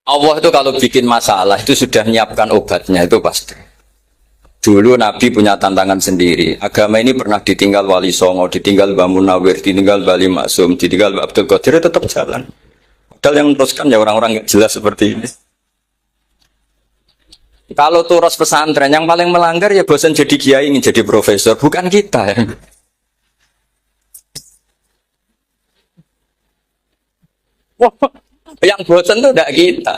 Allah itu kalau bikin masalah itu sudah menyiapkan obatnya itu pasti. Dulu Nabi punya tantangan sendiri. Agama ini pernah ditinggal Wali Songo, ditinggal Mbah Munawir, ditinggal Bali Maksum, ditinggal Mbah Abdul Qadir, tetap jalan. Padahal yang meneruskan ya orang-orang nggak jelas seperti ini. Kalau turus pesantren yang paling melanggar ya bosan jadi kiai ingin jadi profesor, bukan kita ya. Wah, yang bosan itu tidak kita,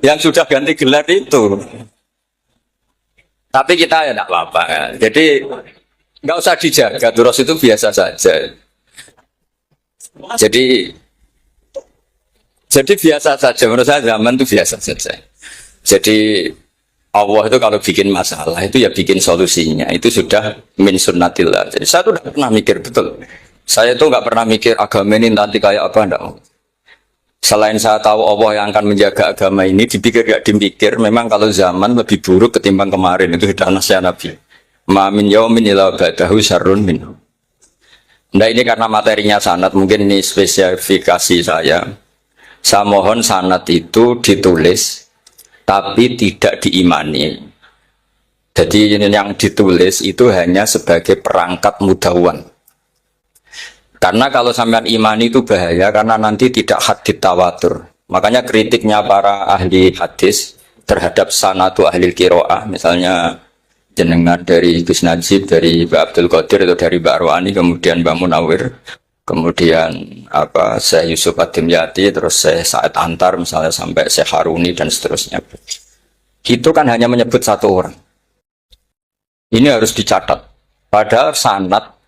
yang sudah ganti gelar itu. Tapi kita ya tidak apa-apa. Ya. Jadi nggak usah dijaga, turus itu biasa saja. Jadi biasa saja, menurut saya zaman itu biasa saja. Jadi Allah itu kalau bikin masalah itu ya bikin solusinya. Itu sudah min sunnatillah. Jadi saya tuh tidak pernah mikir betul. Saya tuh nggak pernah mikir agama ini nanti kayak apa enggak. Selain saya tahu Allah yang akan menjaga agama ini, dipikir gak dipikir, memang kalau zaman lebih buruk ketimbang kemarin itu sudah nasihat Nabi. Ma min yaumin illa ba'dahu syarrun minhu. Nah ini karena materinya sanad, mungkin ini spesifikasi saya. Saya mohon sanad itu ditulis, tapi tidak diimani. Jadi yang ditulis itu hanya sebagai perangkat mudawwan. Karena kalau sampean imani itu bahaya karena nanti tidak hadits tawatur. Makanya kritiknya para ahli hadis terhadap sanatu ahli qiraah, misalnya jenengan dari Gus Najib, dari Mbak Abdul Qadir atau dari Mbak Arwani, kemudian Mbak Munawir, kemudian Syekh Yusuf Ad-Dimyati, terus Syekh Sa'id Antar misalnya sampai Syekh Haruni dan seterusnya. Itu kan hanya menyebut satu orang. Ini harus dicatat. Padahal sanad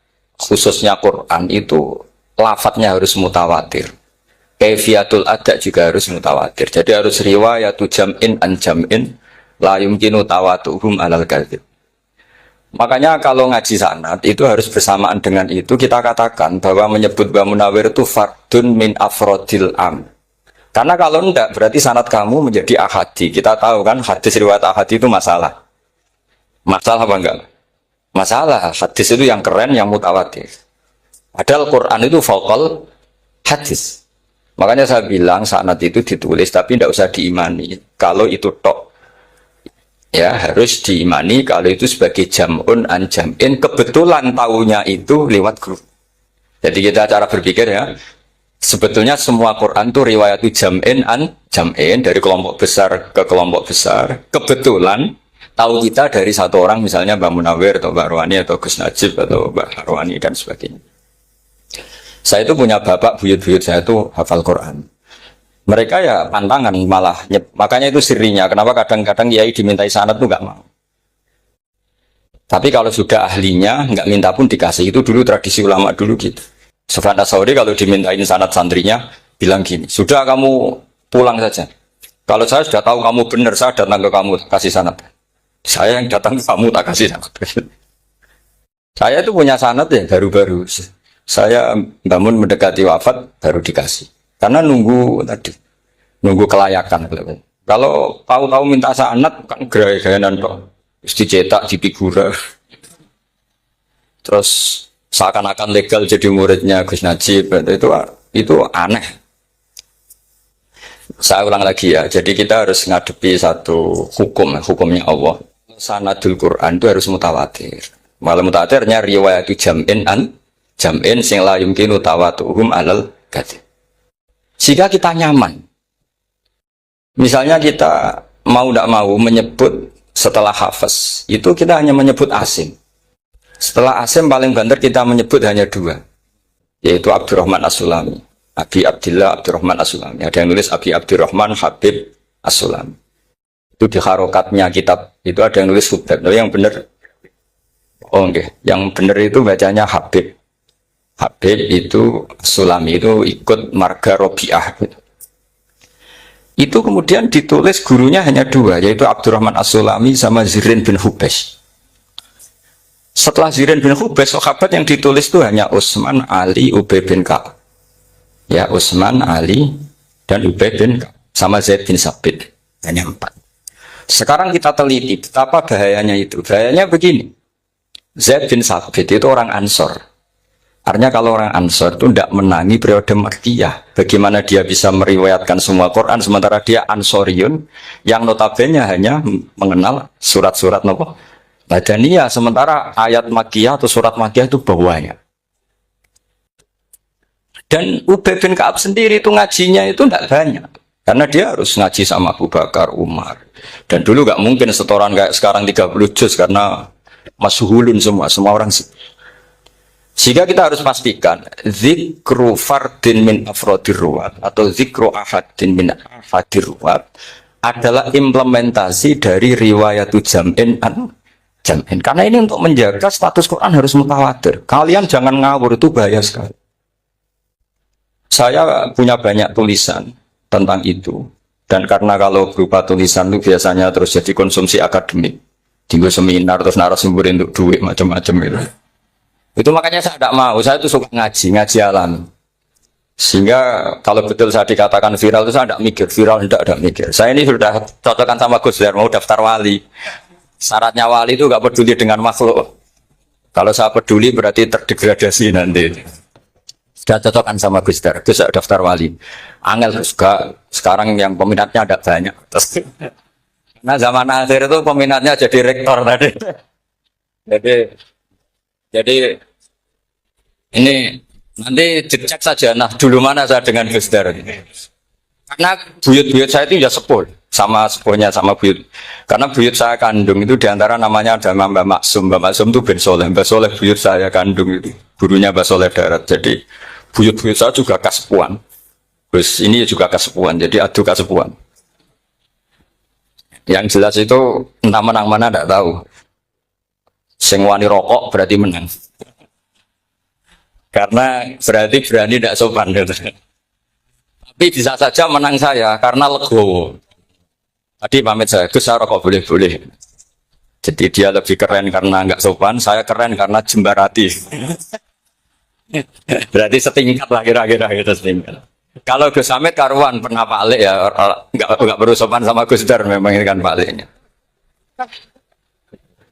khususnya Quran itu lafadznya harus mutawatir. Kaifiyatul ada juga harus mutawatir. Jadi harus riwayatu jam'in an jam'in la yumkinu tawatuhum alal kadzib. Makanya kalau ngaji sanad itu harus bersamaan dengan itu kita katakan bahwa menyebut Mbah Munawir itu fardun min afrodil am. Karena kalau enggak berarti sanad kamu menjadi ahadi. Kita tahu kan hadis riwayat ahadi itu masalah. Masalah apa enggak? Masalah hadis itu yang keren, yang mutawatir. Padahal Quran itu fauqal hadis. Makanya saya bilang sanad itu ditulis tapi tidak usah diimani. Kalau itu tok, ya harus diimani kalau itu sebagai jam'un an jam'in. Kebetulan tahunya itu lewat grup. Jadi kita cara berpikir ya, sebetulnya semua Quran itu riwayat jam'in an jam'in dari kelompok besar ke kelompok besar. Kebetulan tahu kita dari satu orang misalnya Mbak Munawir atau Mbak Arwani atau Gus Najib atau Mbak Arwani dan sebagainya. Saya itu punya bapak buyut-buyut saya itu hafal Quran. Mereka ya pantangan malah makanya itu sirinya. Kenapa kadang-kadang kiai dimintai sanad tuh nggak mau. Tapi kalau sudah ahlinya nggak minta pun dikasih. Itu dulu tradisi ulama dulu gitu. Sufyan Ats-Tsauri kalau dimintain sanad santrinya bilang gini, sudah kamu pulang saja. Kalau saya sudah tahu kamu benar, saya datang ke kamu kasih sanad. Saya yang datang ke kamu tak kasih sanad. Saya itu punya sanad ya baru-baru. Saya bangun mendekati wafat baru dikasih. Karena nunggu tadi, nunggu kelayakan. Kalau tahu-tahu minta sanad kan gaya-gayanan kok. Terus dicetak di figura. Terus seakan-akan legal jadi muridnya Gus Najib. Itu aneh. Saya ulang lagi ya. Jadi kita harus ngadepi satu hukum, hukumnya Allah. Sanadul Quran itu harus mutawatir. Malah mutawatirnya riwayat jam'in an jam'in sing la yumkinu tawatuhum alal kadzib. Jika kita nyaman, misalnya kita mau tidak mau menyebut setelah hafaz, itu kita hanya menyebut asim. Setelah asim paling banter kita menyebut hanya dua, yaitu Abdurrahman As-Sulami, Abi Abdillah Abdurrahman As-Sulami. Ada yang nulis Abi Abdurrahman Habib As-Sulami. Itu di harokatnya kitab itu ada yang nulis Hubab. Tapi yang benar, oh enggak, yang benar itu bacanya Habib. Habib itu Sulami itu ikut marga Robiah. Itu kemudian ditulis gurunya hanya dua, yaitu Abdurrahman As-Sulami sama Zirin bin Hubesh. Setelah Zirin bin Hubesh, sahabat yang ditulis itu hanya Utsman, Ali, Ubay bin Ka'ab. Ya, Utsman, Ali, dan Ubay bin Ka'ab sama Zaid bin Sabit. Hanya 4. Sekarang kita teliti betapa bahayanya itu. Bahayanya begini. Zaid bin Sabit itu orang Ansor. Artinya kalau orang Ansor itu tidak menangi periode Makkiyah. Bagaimana dia bisa meriwayatkan semua Quran sementara dia Ansoriun yang notabene hanya mengenal surat-surat nopo Madaniyah, sementara ayat Makkiyah atau surat Makkiyah itu bawahnya. Dan Ubay bin Ka'ab sendiri itu ngajinya itu tidak banyak. Karena dia harus ngaji sama Abu Bakar, Umar. Dan dulu nggak mungkin setoran kayak sekarang 30 juz karena masyhulun semua orang. Sehingga kita harus pastikan zikru fardin min afrodir ruwat atau zikru ahadin min afadir ruwat adalah implementasi dari riwayatu jam'in an jam'in. Karena ini untuk menjaga status Quran harus mutawatir. Kalian jangan ngawur, itu bahaya sekali. Saya punya banyak tulisan tentang itu, dan karena kalau berupa tulisan itu biasanya terus jadi konsumsi akademik, tinggal seminar terus narasumber untuk duit macam-macam itu makanya saya tidak mau. Saya itu suka ngaji alam, sehingga kalau betul saya dikatakan viral itu saya tidak mikir viral, tidak mikir. Saya ini sudah cocokkan sama Gus Dur mau daftar wali. Syaratnya wali itu nggak peduli dengan makhluk. Kalau saya peduli berarti terdegradasi nanti. Sudah cocokkan sama Gus Dur, Gus daftar wali. Angel juga sekarang yang peminatnya ada banyak. Nah zaman akhir itu peminatnya jadi rektor tadi. Jadi ini nanti dicek saja. Nah dulu mana saya dengan Gus Dur? Karena buyut-buyut saya itu ya sepul sama sepuhnya sama buyut. Karena buyut saya kandung itu diantara namanya ada Mbak Maksum. Mbak Maksum itu bin Soleh. Mbak Soleh buyut saya kandung itu gurunya Mbak Soleh Darat. Jadi buyut-buyut saya juga kasepuan. Terus ini juga kasepuan. Jadi adu kasepuan. Yang jelas itu entah menang mana tidak tahu. Sing wani rokok berarti menang. Karena berarti berani tidak sopan. Tapi bisa saja menang saya karena legowo. Tadi pamit saya, Gus saya rokok boleh-boleh. Jadi dia lebih keren karena nggak sopan, saya keren karena jembarati. Berarti setingkat lah kira-kira gitu setingkat. Kalau Gus Hamid karuan pernah Pak Alik ya, nggak perlu sopan sama Gus Dur memang ini kan Pak Aliknya.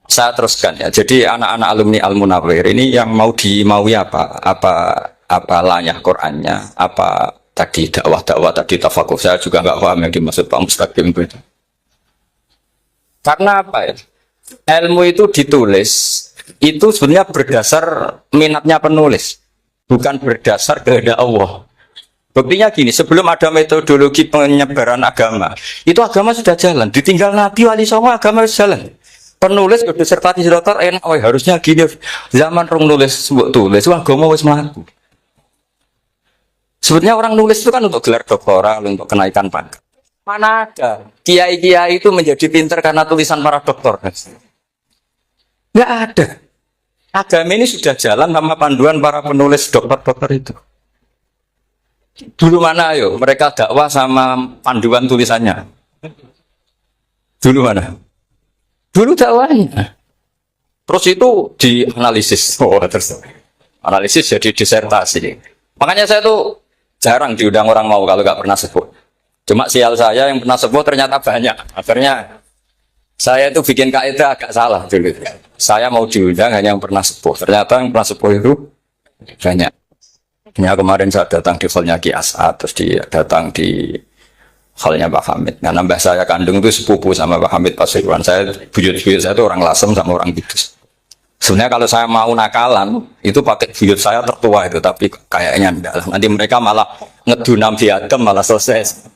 Saya teruskan ya. Jadi anak-anak alumni Al Munawwir ini yang mau dimaui apa lanyah Qurannya, apa tadi dakwah tadi tafakuh, saya juga nggak paham yang dimaksud Pak Mustaqim itu. Karena apa ya? Ilmu itu ditulis itu sebenarnya berdasar minatnya penulis, bukan berdasar kehendak Allah. Buktinya gini, sebelum ada metodologi penyebaran agama, itu agama sudah jalan. Ditinggal Nabi wali songo agama sudah jalan. Penulis disertasi dokter enak, harusnya gini. Zaman rong nulis tulis, agama wis mlaku. Sebetulnya orang nulis itu kan untuk gelar doktoral, untuk kenaikan pangkat. Mana ada kiai-kiai itu menjadi pinter karena tulisan para doktor? Nggak ada. Agama ini sudah jalan sama panduan para penulis dokter-dokter itu. Dulu mana ayo mereka dakwah sama panduan tulisannya? Dulu mana? Dulu dakwahnya. Terus itu dianalisis. Terus analisis jadi disertasi. Makanya saya tuh jarang diundang orang mau kalau nggak pernah sebut. Cuma sial saya yang pernah sebut ternyata banyak. Akhirnya saya itu bikin kaidah agak salah dulu. Saya mau diundang hanya yang pernah sebut. Ternyata yang pernah sebut itu banyak. Ya, kemarin saya datang di hallnya Ki As'ad, terus datang di hallnya Pak Hamid. Karena mbah saya kandung itu sepupu sama Pak Hamid Pasuruan. Saya buyut-buyut saya itu orang Lasem sama orang Kudus. Sebenarnya kalau saya mau nakalan, itu pakai buyut saya tertua itu, tapi kayaknya enggak lah. Nanti mereka malah ngedunam di Adam, malah selesai.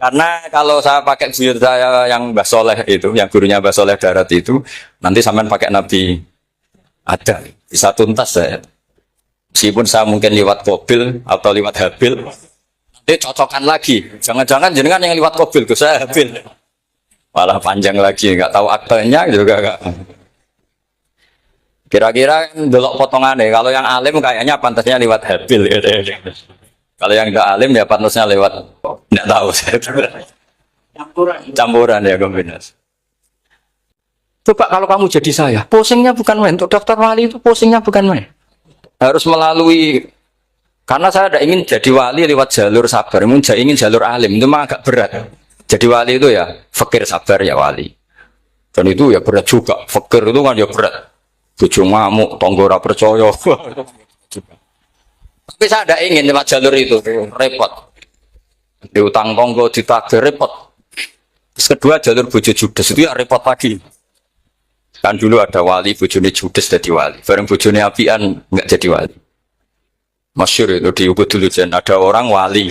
Karena kalau saya pakai buyut saya yang Mbah Soleh itu, yang gurunya Mbah Soleh Darat itu, nanti sampean pakai Nabi Adam, bisa tuntas saya. Meskipun saya mungkin lewat Qabil atau lewat Habil, nanti cocokkan lagi. Jangan-jangan jenengan yang lewat Qabil, saya Habil. Malah panjang lagi, nggak tahu aktenya juga nggak. Kira-kira delok potongannya, kalau yang alim kayaknya pantasnya lewat Habil. Gitu. Kalau yang nggak alim ya pantasnya lewat, nggak tahu. Campuran ya kombinasi. Coba kalau kamu jadi saya, pusingnya bukan main. Untuk daftar wali itu pusingnya bukan main. Harus melalui, karena saya tidak ingin jadi wali lewat jalur sabar, ingin jalur alim, itu mah agak berat. Jadi wali itu ya fakir sabar ya wali, dan itu ya berat juga. Fakir itu kan ya berat. bojo ngamuk, tangga ora percaya. Tapi saya tidak ingin lewat jalur itu, repot. Diutang tangga ditagih repot. Terus kedua jalur bojo judes itu ya repot lagi. Kan dulu ada wali bojone judes jadi wali, bareng bojone apian nggak jadi wali. Masyhur itu di Ubud dulu ada orang wali.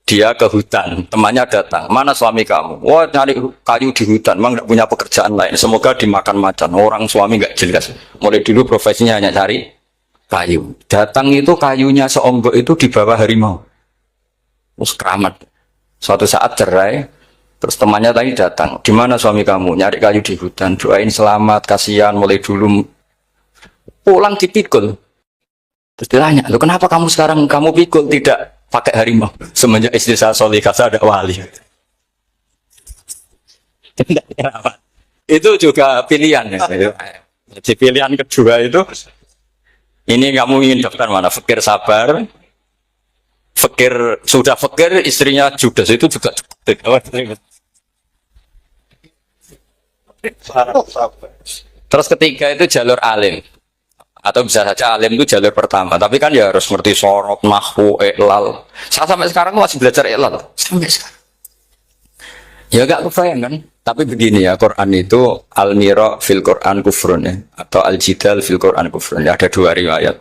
Dia ke hutan, temannya datang. Mana suami kamu? Wah, nyari kayu di hutan. Memang nggak punya pekerjaan lain. Semoga dimakan macan. Orang suami nggak jelas. Mulai dulu profesinya hanya cari kayu. Datang itu kayunya seonggok itu di bawah harimau. Terus keramat. Suatu saat cerai. Terus temannya tadi datang. Di mana suami kamu? Nyari kayu di hutan. Doain selamat, kasihan. Mulai dulu pulang dipikul. Terus ditanya, lo kenapa kamu sekarang kamu pikul tidak pakai harimau? Semenjak istri saya solihah, saya ada wali. Itu juga pilihan. Ya. Jadi pilihan kedua itu, ini kamu ingin daftar mana? Fakir sabar, fakir sudah fakir, istrinya judes itu juga cukup. Terus ketiga itu jalur alim. Atau bisa saja alim itu jalur pertama, tapi kan ya harus ngerti sorot, nahwu, iklal. Saya sampai sekarang masih belajar iklal, sampai sekarang. Ya gak kebayang kan? Tapi begini ya, Quran itu al-mira fil Quran kufrun ya, atau al-jidal fil Quran kufrun. Ya, ada dua riwayat.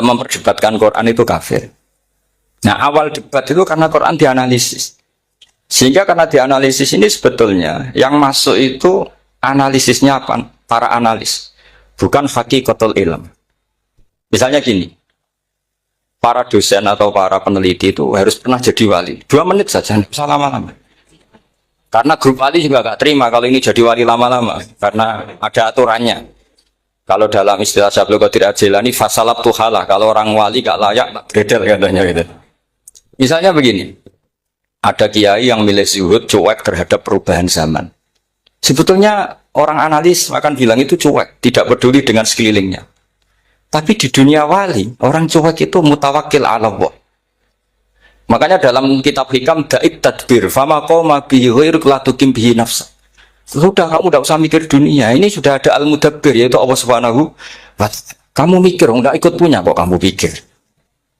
Memperdebatkan Quran itu kafir. Nah awal debat itu karena Quran dianalisis. Sehingga karena dianalisis ini sebetulnya yang masuk itu analisisnya apa? Para analis. Bukan hakikatul ilm. Misalnya gini, para dosen atau para peneliti itu harus pernah jadi wali. 2 menit saja, tidak usah lama-lama. Karena grup wali juga gak terima kalau ini jadi wali lama-lama. Karena ada aturannya. Kalau dalam istilah Syaikhul Qadir Al-Jilani, fasalab tuhalah. Kalau orang wali gak layak, tak gredel katanya gitu. Misalnya begini, ada kiai yang milih zuhud, cuek terhadap perubahan zaman. Sebetulnya orang analis akan bilang itu cuek, tidak peduli dengan sekelilingnya. Tapi di dunia wali, orang cuek itu mutawakkil ala Allah. Makanya dalam kitab hikam da'it tadbir, fama qoma bihi ghairuk la tuqim bihi nafsa. Sudah kamu tidak usah mikir dunia, ini sudah ada al-mudabbir yaitu Allah Subhanahu wa ta'ala. Kamu mikir, enggak ikut punya kok kamu pikir.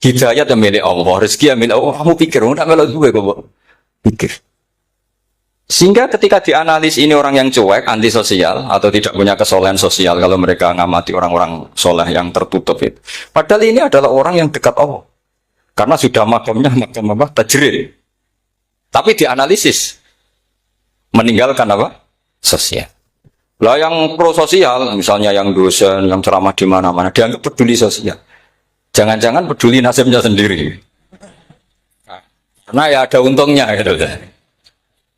Hidayat yang milik Allah, rezeki yang milik Allah, kamu pikir, enggak melok gue kok pikir. Sehingga ketika dianalisis ini orang yang cuek, antisosial, atau tidak punya kesolehan sosial, kalau mereka ngamati orang-orang soleh yang tertutup itu. Padahal ini adalah orang yang dekat Allah. Karena sudah makamnya makam apa? Tajrid. Tapi dianalisis. Meninggalkan apa? Sosial. Lah yang pro sosial, misalnya yang dosen, yang ceramah di mana-mana, dianggap peduli sosial. Jangan-jangan peduli nasibnya sendiri. Karena ya ada untungnya gitu.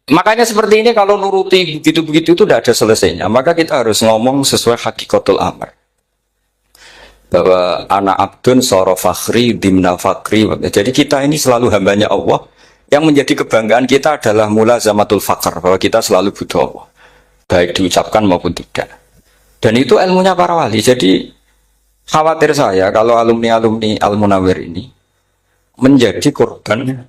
Makanya seperti ini kalau nuruti begitu-begitu itu tidak ada selesainya. Maka kita harus ngomong sesuai hakikatul amr. Bahwa anak abdun soro fakhri dimna fakri. Jadi kita ini selalu hambanya Allah. Yang menjadi kebanggaan kita adalah mulazamatul fakr. Bahwa kita selalu butuh Allah. Baik diucapkan maupun tidak. Dan itu ilmunya para wali. Jadi khawatir saya kalau alumni-alumni Al-Munawwir ini menjadi korban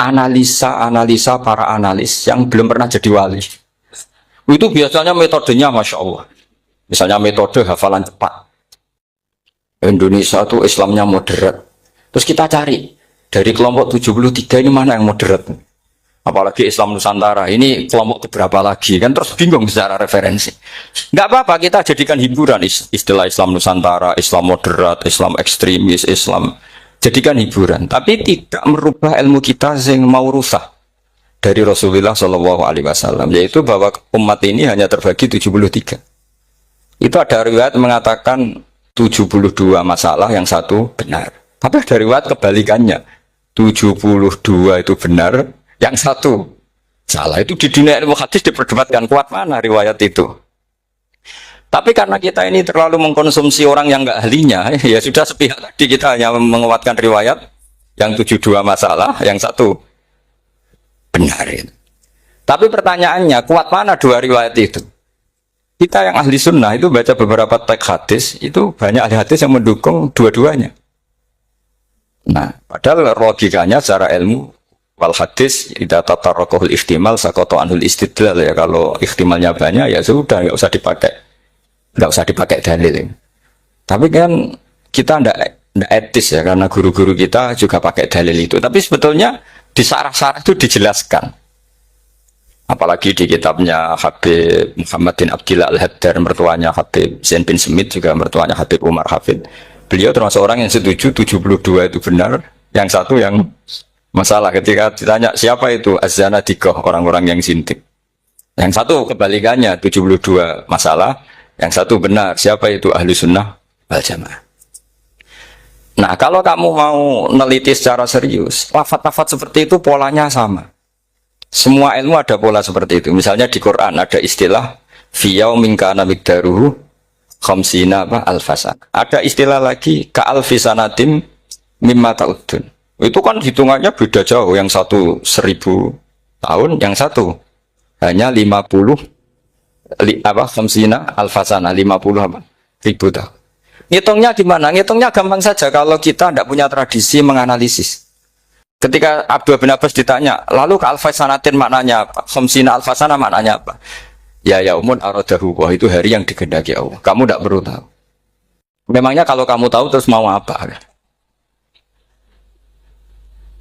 analisa para analis yang belum pernah jadi wali. Itu biasanya metodenya Masya Allah. Misalnya metode hafalan cepat. Indonesia itu Islamnya moderat. Terus kita cari dari kelompok 73 ini mana yang moderat. Apalagi Islam Nusantara ini kelompok keberapa lagi kan, terus bingung secara referensi. Nggak apa-apa kita jadikan hiburan istilah Islam Nusantara, Islam moderat, Islam ekstremis, Islam. Jadikan hiburan, tapi tidak merubah ilmu kita yang mau rusak dari Rasulullah Shallallahu Alaihi Wasallam, yaitu bahwa umat ini hanya terbagi 73. Itu ada riwayat mengatakan 72 masalah, yang satu benar. Tapi ada riwayat kebalikannya, 72 itu benar, yang satu salah. Itu di dunia ilmu hadis diperdebatkan kuat mana riwayat itu. Tapi karena kita ini terlalu mengkonsumsi orang yang nggak ahlinya, ya sudah sepihak tadi kita hanya menguatkan riwayat yang 72 masalah, yang satu benar. Tapi pertanyaannya, kuat mana dua riwayat itu? Kita yang ahli sunnah itu baca beberapa teks hadis, itu banyak ahli hadis yang mendukung dua-duanya. Nah, padahal logikanya secara ilmu, wal hadis idza tatarraqahul ihtimal saqata anhul istidlal, ya kalau ihtimalnya banyak ya sudah nggak usah dipakai nggak usah dipakai dalil. Tapi kan kita ndak etis ya, karena guru-guru kita juga pakai dalil itu. Tapi sebetulnya di sarah-sarah itu dijelaskan. Apalagi di kitabnya Habib Muhammad bin Abdillah Al-Haddar, mertuanya Habib Zain bin Smith, juga mertuanya Habib Umar Hafid. Beliau termasuk orang yang setuju 72 itu benar, yang satu yang masalah. Ketika ditanya siapa itu Az-Zanadiqah, orang-orang yang sintik. Yang satu kebalikannya, 72 masalah, yang satu benar, siapa itu Ahlu Sunnah wal Jamaah. Nah, kalau kamu mau neliti secara serius, lafaz-lafaz seperti itu polanya sama. Semua ilmu ada pola seperti itu. Misalnya di Quran ada istilah fiyau minkana mikdaruhu khamsina alfasan. Ada istilah lagi ka'alfisanatim mimma ta'udun. Itu kan hitungannya beda jauh. Yang satu 1000 tahun, yang satu hanya 50 khamsina alfasana, 50 ribu tahun. Ngitungnya gimana? Ngitungnya gampang saja kalau kita tidak punya tradisi menganalisis. Ketika Abdul bin Abbas ditanya, lalu ke alfasanatin maknanya apa? Khamsina alfasana maknanya apa? Ya yaumun aradahu, wah itu hari yang dikehendaki Allah. Kamu tidak perlu tahu. Memangnya kalau kamu tahu terus mau apa?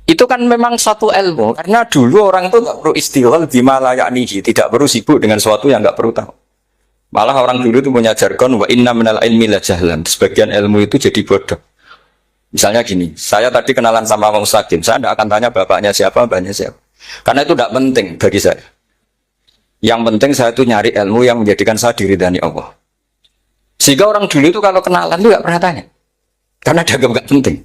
Itu kan memang satu ilmu, karena dulu orang itu nggak perlu istighol bima la ya'nihi, tidak perlu sibuk dengan sesuatu yang nggak perlu tahu. Malah orang dulu itu punya jargon wa inna minal ilmi la jahlan. Sebagian ilmu itu jadi bodoh. Misalnya gini, saya tadi kenalan sama Bang Mustaqim, saya tidak akan tanya bapaknya siapa, mbaknya siapa. Karena itu tidak penting bagi saya. Yang penting saya itu nyari ilmu yang menjadikan saya diridani Allah. Sehingga orang dulu itu kalau kenalan itu tidak pernah tanya. Karena dianggap nggak penting.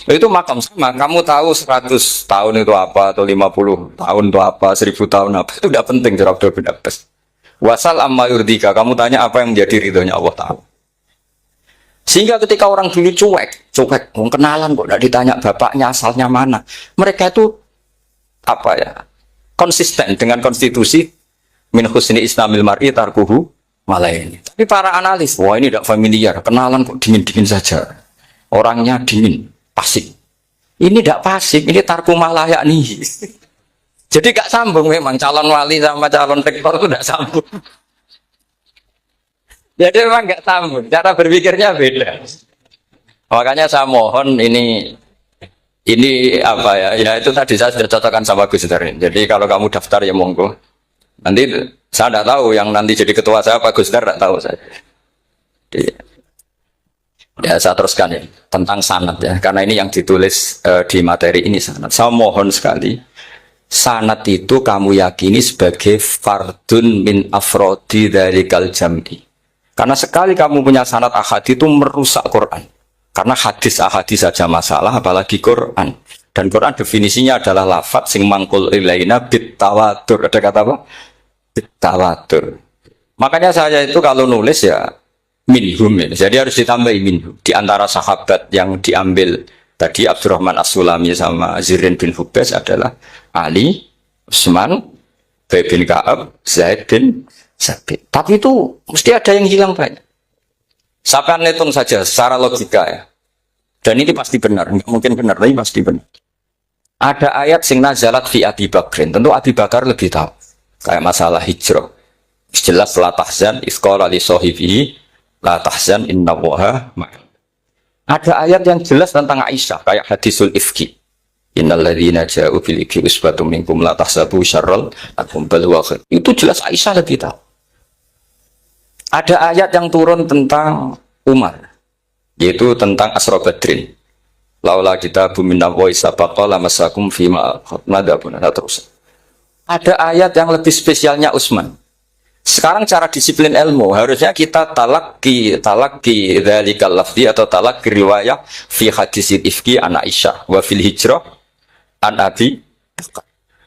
Itu makam sama, kamu tahu 100 tahun itu apa, atau 50 tahun itu apa, 1000 tahun apa, itu tidak penting, Jurab Abdul bin Abbas. Wasal amma yurdika, kamu tanya apa yang menjadi ridhonya Allah Ta'ala. Sehingga ketika orang dulu cuek, kenalan kok tidak ditanya bapaknya asalnya mana. Mereka itu apa ya? Konsisten dengan konstitusi min husni islamil mar'i tarkuhu malaini. Tapi para analis, wah ini tidak familiar, kenalan kok dingin-dingin saja. Orangnya dingin, pasif. Ini tidak pasif, ini tarku malaya nih. Jadi gak sambung memang calon wali sama calon rektor itu tidak sambung. Jadi memang nggak sambung, cara berpikirnya beda. Makanya saya mohon ini apa ya? Ya itu tadi saya sudah cocokkan sama Gus Dar. Jadi kalau kamu daftar ya monggo. Nanti saya tidak tahu yang nanti jadi ketua saya Pak Gus Dar, tidak tahu saya. Jadi, ya saya teruskan ya tentang sanad ya, karena ini yang ditulis di materi ini sanad. Saya mohon sekali, sanad itu kamu yakini sebagai fardun min afrodi dzalikal jam'i. Karena sekali kamu punya sanad ahad itu merusak Quran. Karena hadis saja masalah, apalagi Quran. Dan Quran definisinya adalah lafaz sing mangkul ilaina bit tawatur. Ada kata apa? Bit tawatur. Makanya saya itu kalau nulis ya minhum ya. Jadi harus ditambahi minhum. Di antara sahabat yang diambil tadi Abdurrahman As-Sulami sama Zirin bin Hubes adalah Ali, Utsman, Ubay bin Ka'ab, Zaid bin Sabit. Tapi itu mesti ada yang hilang banyak. Saya hitung saja secara logika ya. Dan ini pasti benar, nggak mungkin benar, tapi pasti benar. Ada ayat sing nazalat fi Abi Bakrin. Tentu Abi Bakar lebih tahu. Kayak masalah hijrah. Jelas la tahzan isqala li sahibihi la tahzan innallaha ma'ana. Ada ayat yang jelas tentang Aisyah kayak hadisul ifki. Innalladzina ja'u bil ifki usbatum minkum la tahsabu syarral lakum bal huwa khair. Itu jelas Aisyah lebih tahu. Ada ayat yang turun tentang Umar, yaitu tentang Asra Badrin. Laula kitabu minallahi sabaqa lamasakum fima madapun terus. Ada ayat yang lebih spesialnya Utsman. Sekarang cara disiplin ilmu harusnya kita talaqi dzalikal lafzi atau talaqi riwayah fi hadisil ifki an Aisyah wa fil hijrah an Abi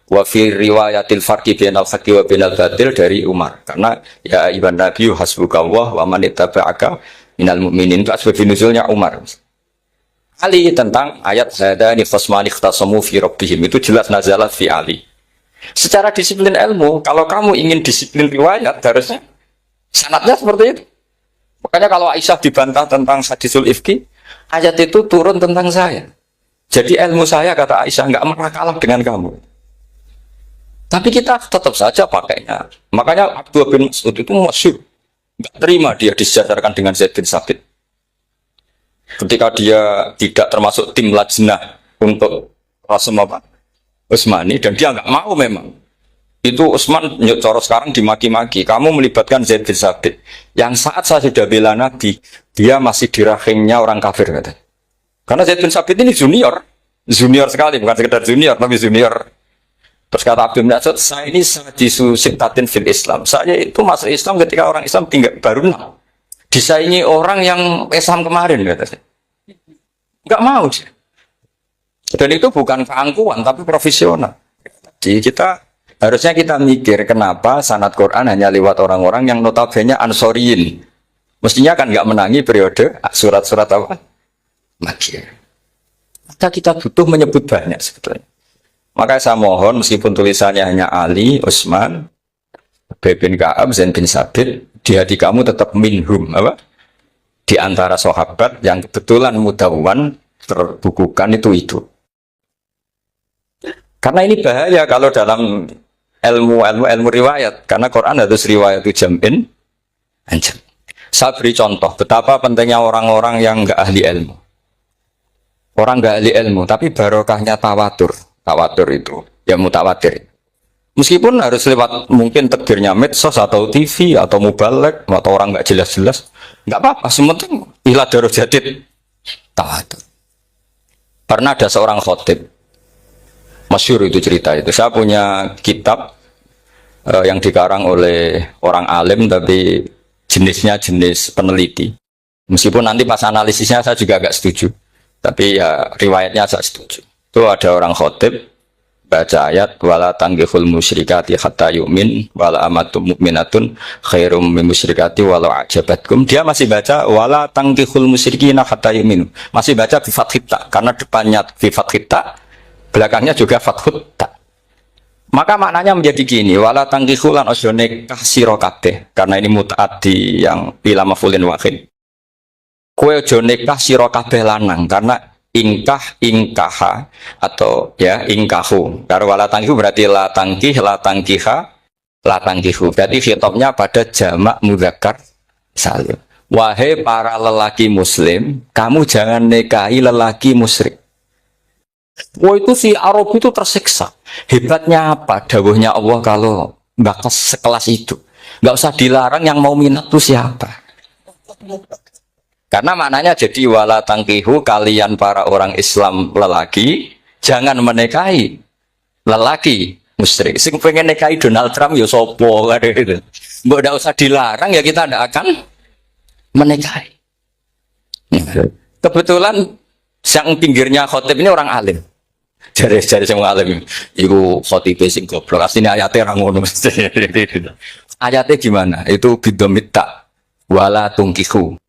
wa fi riwayatil farqi bainal haqqi wa bainal batil dari Umar. Karena ya ibn Nabi hasbukallah wa man ittaba'aka minal mu'minin, itu asbab nuzulnya Umar. Ali tentang ayat hadani khasmani ikhtasamu fi rabbihim, itu jelas nazalat fi Ali. Secara disiplin ilmu, kalau kamu ingin disiplin riwayat harusnya sanadnya seperti itu. Makanya kalau Aisyah dibantah tentang hadisul ifki, ayat itu turun tentang saya. Jadi ilmu saya, kata Aisyah, nggak pernah kalah dengan kamu. Tapi kita tetap saja pakainya. Makanya Abdullah bin Mas'ud itu masyhur. Nggak terima dia disejajarkan dengan Zaid bin Sabit. Ketika dia tidak termasuk tim lajnah untuk Rasul apa? Utsmani, dan dia nggak mau memang. Itu Utsman coro sekarang dimaki-maki. Kamu melibatkan Zaid bin Sabit. Yang saat saya sudah bela Nabi, dia masih di rahimnya orang kafir kata. Karena Zaid bin Sabit ini junior sekali, bukan sekedar junior, tapi junior. Terus kata Abdul Nasud, saya ini sajisu siktatin fil Islam. Saya itu masuk Islam ketika orang Islam tinggal baru 6. Disaingi orang yang Islam kemarin kata saya. Nggak mau sih. Dan itu bukan keangkuhan, tapi profesional. Jadi harusnya kita mikir kenapa sanad Quran hanya lewat orang-orang yang notabene Ansoriyin. Mestinya kan nggak menangi periode surat-surat apa? Makkiyah. Maka kita butuh menyebut banyak sebetulnya. Maka saya mohon meskipun tulisannya hanya Ali, Utsman, Ubay bin Ka'ab, Zaid bin Sabit, di hati kamu tetap minhum apa? Di antara sahabat yang kebetulan mudawwan terbukukan itu. Karena ini bahaya kalau dalam ilmu riwayat, karena Quran harus riwayat itu jam'in anjam. Saya beri contoh betapa pentingnya orang-orang yang enggak ahli ilmu. Orang enggak ahli ilmu, tapi barokahnya tawatur. Tawatur itu, ya mutawatir. Meskipun harus lewat mungkin takbirnya medsos atau TV atau mubalek atau orang enggak jelas-jelas, enggak apa-apa. Sementing ila darajatid tawatur. Pernah ada seorang khotib, masyhur itu cerita itu. Saya punya kitab yang dikarang oleh orang alim tapi jenisnya jenis peneliti. Meskipun nanti pas analisisnya saya juga agak setuju, tapi ya riwayatnya saya setuju. Itu ada orang khotib baca ayat wala tanggihul musyrikati hatta yu'min wala amatum mu'minatun khairum min musyrikati walau ajabatkum. Dia masih baca wala tanggihul musyrikina hatta yu'minu. Masih baca bi fathita karena depannya bi fathita, belakangnya juga fathut ta. Maka maknanya menjadi gini, wala tangkihu lan ojo nikah sira kabeh, karena ini mutaaddi yang ila mafulin wahid. Kowe ojo nikah sira kabeh lanang, karena ingkaha atau ya ingkahu. Karo wala tangkihu berarti la tangkiha, la tangkihu. Berarti khitabnya pada jamak mudzakkar salim. Wahai para lelaki muslim, kamu jangan nikahi lelaki musyrik. Wah itu si Arab itu tersiksa. Hebatnya apa? Dawuhnya Allah kalau bakas sekelas itu. Nggak usah dilarang, yang mau minat itu siapa? Karena maknanya jadi wala tangkihu, kalian para orang Islam lelaki jangan menikahi lelaki musyrik. Sing pengen nikahi Donald Trump ya sopo kan gitu. Mbok nggak usah dilarang ya kita tidak akan menikahi. Kebetulan yang pinggirnya khotib ini orang alim. Jari semua alim. Iku khotib sing goblok. Aslinya ayatnya orang ngono. Ayatnya gimana? Itu bidomita wala tungkihu.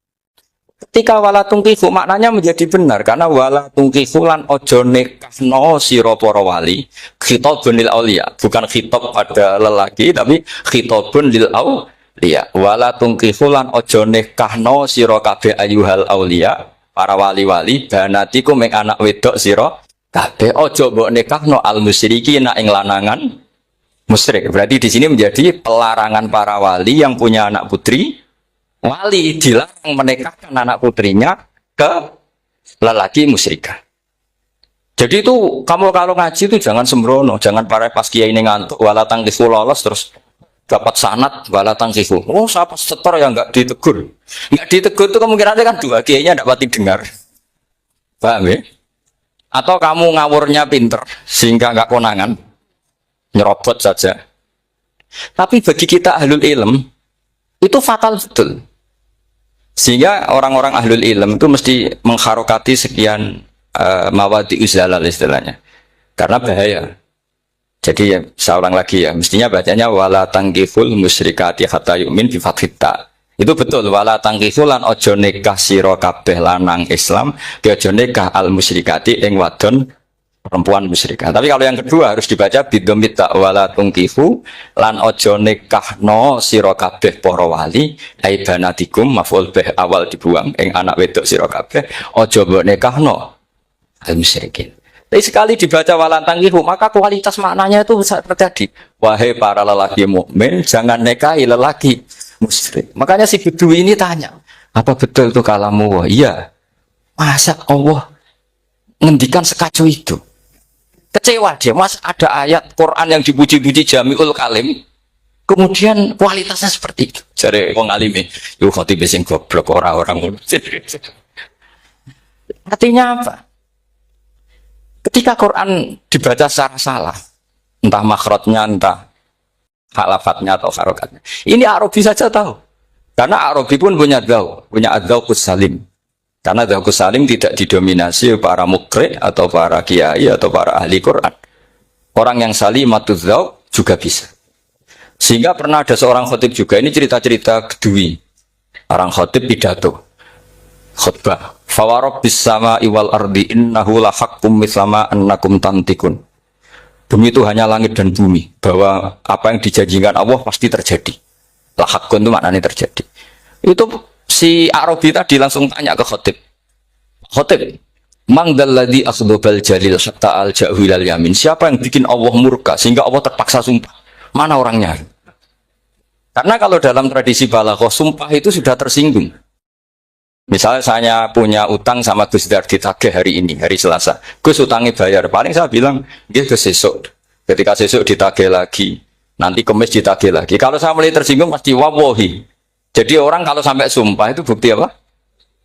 Ketika wala tungkihu maknanya menjadi benar karena wala tungkihu lan ojo nikahno sira para wali. Khitabun lil auliya, bukan khitab pada lelaki tapi khitabun lil auliya. Wala tungkihu lan ojo nikahno sira kabeh ayyuhal auliya. Para wali-wali banatiku mek anak wedok sira kabeh aja mbok nikahno al musyrikin ing lanangan musyrik. Berarti di sini menjadi pelarangan para wali yang punya anak putri wali dilarang menikahkan anak putrinya ke lelaki musyrikah. Jadi itu kamu kalau ngaji itu jangan sembrono, jangan pas kiai ini ngantuk wala tangkis lolos terus dapat sanad wala tangkihu. Oh, siapa setor yang enggak ditegur? Enggak ditegur itu kemungkinannya kan dua kiainya enggak pati dengar. Paham ya? Atau kamu ngawurnya pinter sehingga enggak konangan. Nyerobot saja. Tapi bagi kita ahlul ilm itu fatal betul. Sehingga orang-orang ahlul ilm itu mesti mengharokati sekian mawadi uzalal istilahnya. Karena bahaya. Jadi ya, saya ulang lagi ya, mestinya bacanya wala tangkihul musyrikati hatta yu'min bi fathita. Itu betul wala tangkihul lan ojo nikah sira kabeh lanang Islam, dia ojo nikah al musyrikati ing wadon perempuan musyrikah. Tapi kalau yang kedua harus dibaca bidomita wala tangkihu lan ojo nikahno sira kabeh para wali ai banatikum maf'ul bih awal dibuang ing anak wedok sira kabeh ojo mbok nikahno al musyrikin. Tapi sekali dibaca walan tangkihu, maka kualitas maknanya itu bisa terjadi. Wahai para lelaki mukmin, jangan nikahi lelaki musyrik. Makanya si Bedui ini tanya, apa betul itu kalamu Allah? Iya. Masa Allah ngendikan sekacau itu? Kecewa dia, mas ada ayat Quran yang dipuji-puji Jamiul Kalim, kemudian kualitasnya seperti itu. Jadi wong alime, yo khotib sing goblok orang-orang. Artinya apa? Ketika Quran dibaca secara salah, entah makhrajnya, entah halafatnya atau harokatnya, ini Arabi saja tahu. Karena Arabi pun punya adzauqus salim. Karena adzauqus salim tidak didominasi para mukri atau para kiai atau para ahli Quran. Orang yang salimatuz dzauq juga bisa. Sehingga pernah ada seorang khotib juga, ini cerita-cerita Bedui. Orang khotib pidato. Khutbah. Fawarabbis sama'i wal ardi innahu lahaqqum mislama annakum tantikun. Demi Tuhannya langit dan bumi, bahwa apa yang dijanjikan Allah pasti terjadi. Lahaqqun itu maknanya terjadi. Itu si Arabi tadi langsung tanya ke khotib. Khotib, man dzalladzi akhdhabal jalil hatta al-ja'hu ilal yamin. Siapa yang bikin Allah murka sehingga Allah terpaksa sumpah? Mana orangnya? Karena kalau dalam tradisi balaghah, sumpah itu sudah tersinggung. Misalnya saya punya utang sama Gus Dar ditagih hari ini, hari Selasa. Gus utangnya bayar. Paling saya bilang, dia Gus sesuk. Ketika sesuk ditagih lagi, nanti Kamis ditagih lagi. Kalau saya mulai tersinggung, pasti wawahi. Jadi orang kalau sampai sumpah itu bukti apa?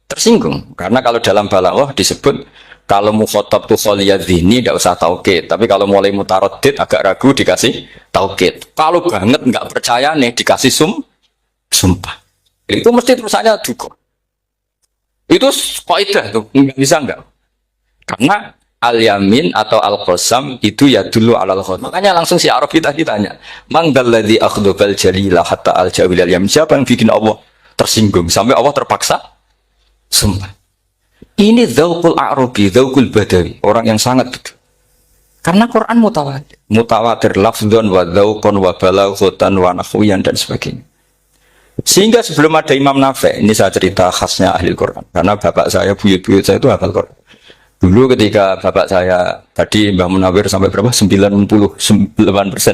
Tersinggung. Karena kalau dalam balaghah disebut, kalau mukhotob tuh kholiyadzini, tidak usah taukid. Tapi kalau mulai mutaroddid, agak ragu, dikasih taukid. Kalau banget nggak percaya nih, dikasih sumpah. Itu mesti terusannya duga. Itu kaidah tuh, nggak bisa enggak. Karena al-yamin atau al-qasam itu ya dulu alal khot. Makanya langsung si Arabi tadi tanya, "Man dzalladzi akhdhabal jalila hatta al-jawil al-yamin?" Siapa yang bikin Allah tersinggung sampai Allah terpaksa sumpah. Ini dzauqul Arabi, dzauqul Badawi, orang yang sangat betul. Karena Quran mutawatir lafdzan wa dzauqan wa balaghatan wa nahwiyan dan sebagainya. Sehingga sebelum ada Imam Nafi', ini saya cerita khasnya ahli Quran. Karena bapak saya, buyut-buyut saya itu hafal Quran. Dulu ketika bapak saya, tadi Mbah Munawir sampai berapa? 99%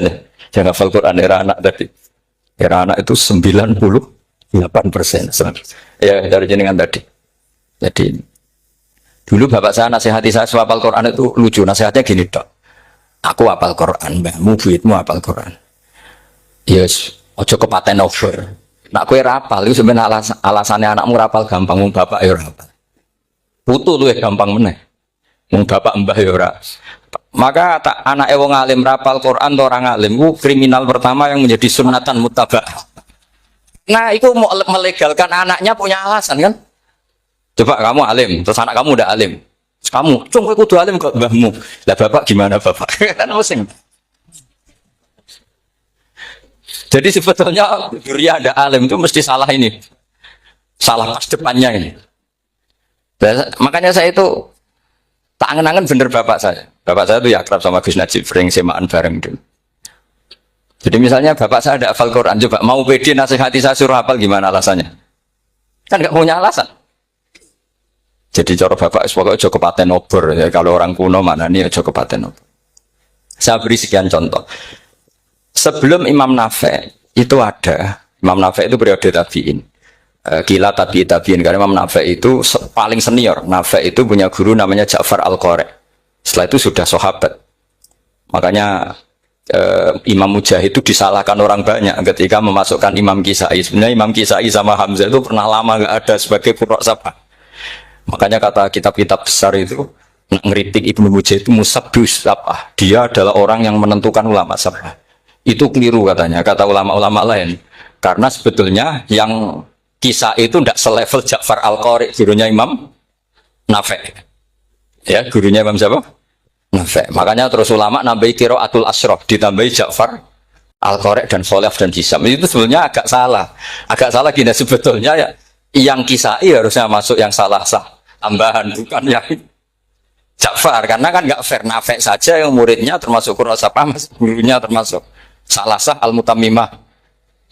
ya. Yang hafal Quran, era anak tadi. Era anak itu 98%. Ya, dari jenengan tadi. Jadi, dulu bapak saya nasihati saya hafal Quran itu lucu. Nasihatnya gini, Dok. Aku hafal Quran, mbahmu, buyutmu hafal Quran. Yes, ojo kepaten over. Nak kue rapal, itu sebenarnya alasannya anakmu rapal gampang, mung bapak ya rapal. Putu lu gampang meneh, mung bapak mbah ya ora. Maka anak wong alim rapal Quran atau orang alim, itu kriminal pertama yang menjadi sunatan mutabak. Nah, itu mau melegalkan anaknya punya alasan kan? Coba kamu alim, terus anak kamu udah alim, terus kamu, cung kowe kudu alim kok mbahmu. Lah bapak gimana bapak? Kan pusing. Jadi sebetulnya Buria ada alim itu mesti salah ini, salah pas depannya ini. Makanya saya itu tak angen-angen bener bapak saya. Bapak saya itu ya akrab sama Gus Najib, sering semaan bareng dulu. Jadi misalnya bapak saya ada hafal Quran, coba mau pede nasihati saya suruh hafal gimana alasannya? Kan nggak punya alasan. Jadi cara bapak pokoknya Joko Paten obor ya, kalau orang kuno mana nih Joko Paten obor. Saya beri sekian contoh. Sebelum Imam Nafi' itu ada, Imam Nafi' itu periode tabi'in. Gila tabi'in, karena Imam Nafi' itu paling senior. Nafi' itu punya guru namanya Ja'far Al-Qari. Setelah itu sudah sahabat. Makanya Imam Mujahid itu disalahkan orang banyak ketika memasukkan Imam Kisai. Sebenarnya Imam Kisai sama Hamzah itu pernah lama nggak ada sebagai qurra sabah. Makanya kata kitab-kitab besar itu, ngeritik Ibnu Mujahid itu musabbus sabah. Dia adalah orang yang menentukan ulama sabah. Itu keliru katanya, kata ulama-ulama lain. Karena sebetulnya yang kisah itu tidak selevel Ja'far Al-Qari, gurunya Imam Nafi'. Ya, gurunya Imam siapa? Nafi'. Makanya terus ulama nambahi qiraatul asyraf, ditambahi Ja'far Al-Qari dan Khalaf dan Hisam. Itu sebetulnya agak salah. Agak salah gini, sebetulnya ya, yang kisah harusnya masuk yang salah sah. Tambahan, bukan yang Ja'far. Karena kan nggak fair, Nafi' saja yang muridnya termasuk Qur'asapa, gurunya termasuk Salasah al-Mutammimah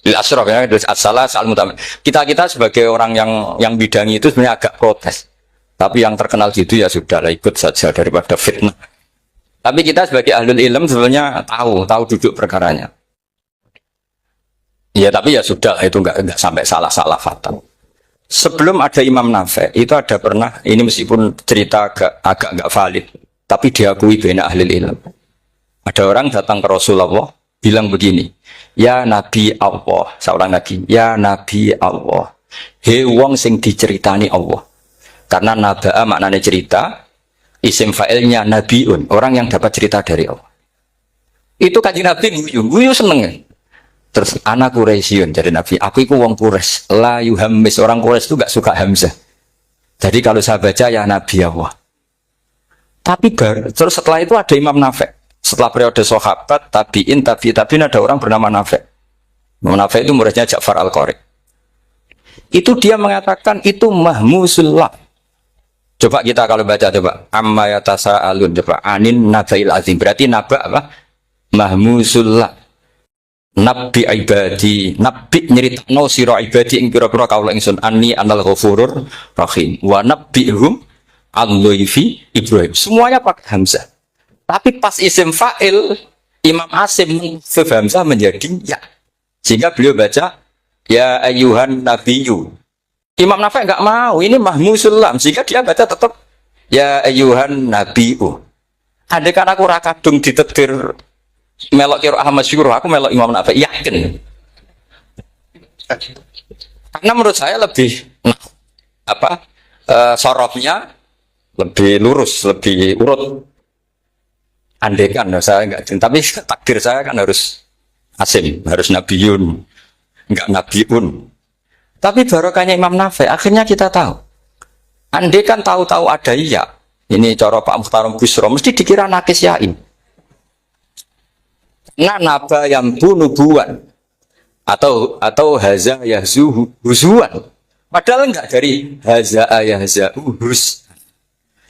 lil asyraf ya, as-salasah al-Mutammimah. Kita sebagai orang yang bidangi itu sebenarnya agak protes. Tapi yang terkenal gitu ya sudahlah, ikut saja daripada fitnah. Tapi kita sebagai ahlul ilm sebenarnya tahu duduk perkaranya. Ya tapi ya sudah itu nggak sampai salah-salah fatal. Sebelum ada Imam Nafi itu ada pernah ini meskipun cerita agak nggak valid, tapi diakui bena ahli ilmu. Ada orang datang ke Rasulullah bilang begini, ya Nabi Allah, seorang lagi, ya Nabi Allah, he wong sing diceritani Allah. Karena naba'a maknanya cerita, isim fa'ilnya nabiun, orang yang dapat cerita dari Allah. Itu Kanjeng Nabi guyu seneng. Terus anak Quraisyun jadi Nabi, aku itu wong Quraisy, la yuhammis, orang Quraisy itu gak suka hamzah. Jadi kalau saya baca ya Nabi Allah. Tapi terus setelah itu ada Imam Nafi. Setelah periode sahabat, tabi'in ada orang bernama Nafi. Imam Nafi itu muridnya Ja'far Al-Qari. Itu dia mengatakan itu mahmusullah. Coba kita kalau baca coba amma yatasaalun coba anin nabail azim. Berarti naba apa? Mahmusullah. Nabi ibadi, nabi nyeritakno sira ibadi ing pira-pira kaula ingsun anni anal ghafurur rahim wa nabbihum al-laifi Ibrahim. Semuanya pakai hamzah. Tapi pas isim fa'il Imam Asim menghufif hamzah menjadi ya. Sehingga beliau baca ya ayyuhan nabiyyu. Imam Nafi enggak mau, ini mahmusul lam. Sehingga dia baca tetap ya ayyuhan nabiyyu. Andai kan aku ra kadung ditetir melok kira Ahmad Syukur, aku melok Imam Nafi, yakin. Karena menurut saya lebih sorofnya lebih lurus, lebih urut. Andekan saya enggak, tapi takdir saya kan harus Asim, harus Nabiyun, enggak Nabiun. Tapi barokahnya Imam Nafi, akhirnya kita tahu. Andekan tahu-tahu ada iya, ini cara Pak Muhtaram Busro, mesti dikira nakis yain. Nah, naba yang nubuan atau haza yahzu huzuan. Padahal enggak dari haza yahza hus.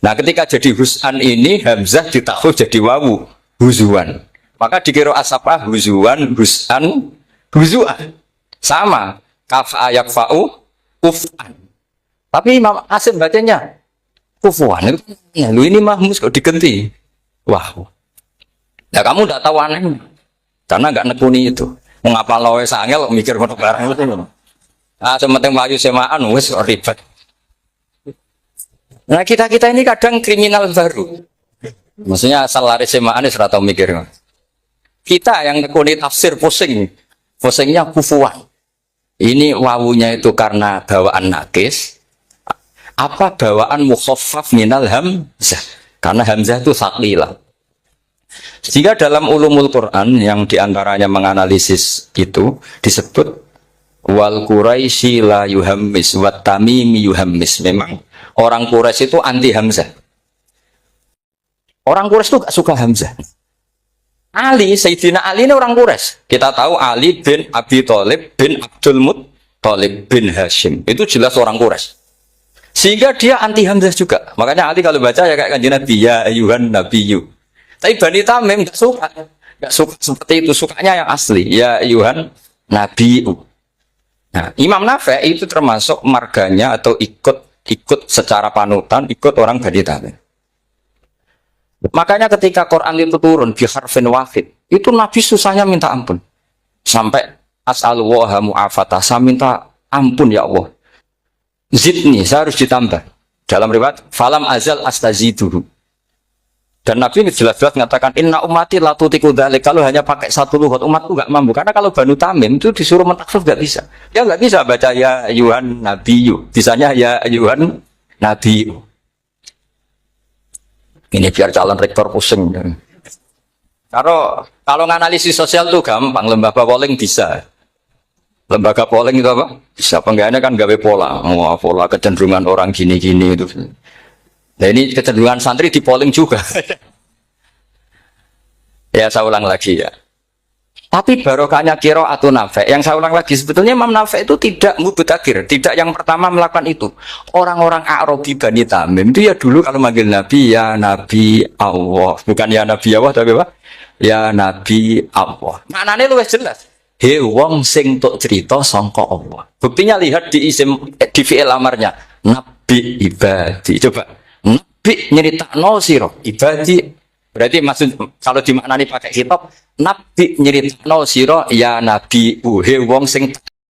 Nah, ketika jadi husan ini hamzah ditakhuf jadi wawu huzuan. Maka dikira asapah huzuan, husan, huzuan. Sama kafa yakfa'u kufan. Tapi Imam Asim bacanya kufuan. Lu ini mahmus kok diganti. Wah. Ya kamu enggak tahu anehnya. Karena enggak nekuni itu. Mengapa loe sangel mikir ngono barang itu. Ah, sementing mlayu semaan wis ribet. Nah, kita ini kadang kriminal baru. Maksudnya asal lari semaan wis ora tau mikir. Kita yang nekuni tafsir pusing. Pusingnya kufuan. Ini wawunya itu karena bawaan nakis. Apa bawaan mukhaffaf minal hamzah? Karena hamzah itu tsaqilah. Sehingga dalam ulumul Quran yang diantaranya menganalisis itu disebut wal Quraisy la yuhammis wat tamimi yuhammis. Memang orang Quraisy itu anti hamzah. Orang Quraisy itu gak suka hamzah. Ali, Sayyidina Ali ini orang Quraisy. Kita tahu Ali bin Abi Thalib bin Abdul Muttalib bin Hashim. Itu jelas orang Quraisy. Sehingga dia anti hamzah juga. Makanya Ali kalau baca ya kayak Kanjeng Nabi ya ayyuhan nabiyyu. Tapi Bani Tamim nggak suka seperti itu, sukanya yang asli ya ayyuhan nabiyyu. Nah, Imam Nafi itu termasuk marganya atau ikut secara panutan ikut orang Bani Tamim. Makanya ketika Quran itu turun bi harfin wahid, itu Nabi susahnya minta ampun. Sampai as'alullaha mu'afatah, saya minta ampun ya Allah. Zidni, saya harus ditambah. Dalam riwayat falam azal astaziduhu. Dan Nabi jelas-jelas mengatakan inna ummati la tutiku dzalik. Kalau hanya pakai satu lughat umatku enggak mampu. Karena kalau Banu Tamim itu disuruh mentakhfif enggak bisa. Dia enggak bisa baca ya ayyuhan nabiyyu. Bisanya ya ayyuhan nabiyyu. Ini biar calon rektor pusing. Kalau nganalisis sosial tuh gampang, lembaga polling bisa. Lembaga polling itu apa? Bisa penggawaannya kan gawe pola. Oh, pola kecenderungan orang gini-gini itu. Nah ini kecenderungan santri di polling juga. Ya saya ulang lagi ya. Tapi barokahnya qiraatun Nafi. Yang saya ulang lagi sebetulnya Imam Nafi itu tidak mubtagir, tidak yang pertama melakukan itu. Orang-orang Arabi Bani Tamim itu ya dulu kalau manggil Nabi ya Nabi Allah, bukan ya Nabi Allah tapi apa? Ya Nabi Allah. Maknanya luwih jelas. He wong sing tok cerita sangka Allah. Buktinya lihat di isim di fi'il amarnya Nabi ibadi. Coba Nabi nyeritakno sira ibadi Berarti maksud kalau dimaknani pakai kitab, Nabi nyeritakno sira ya Nabi uhe wong sing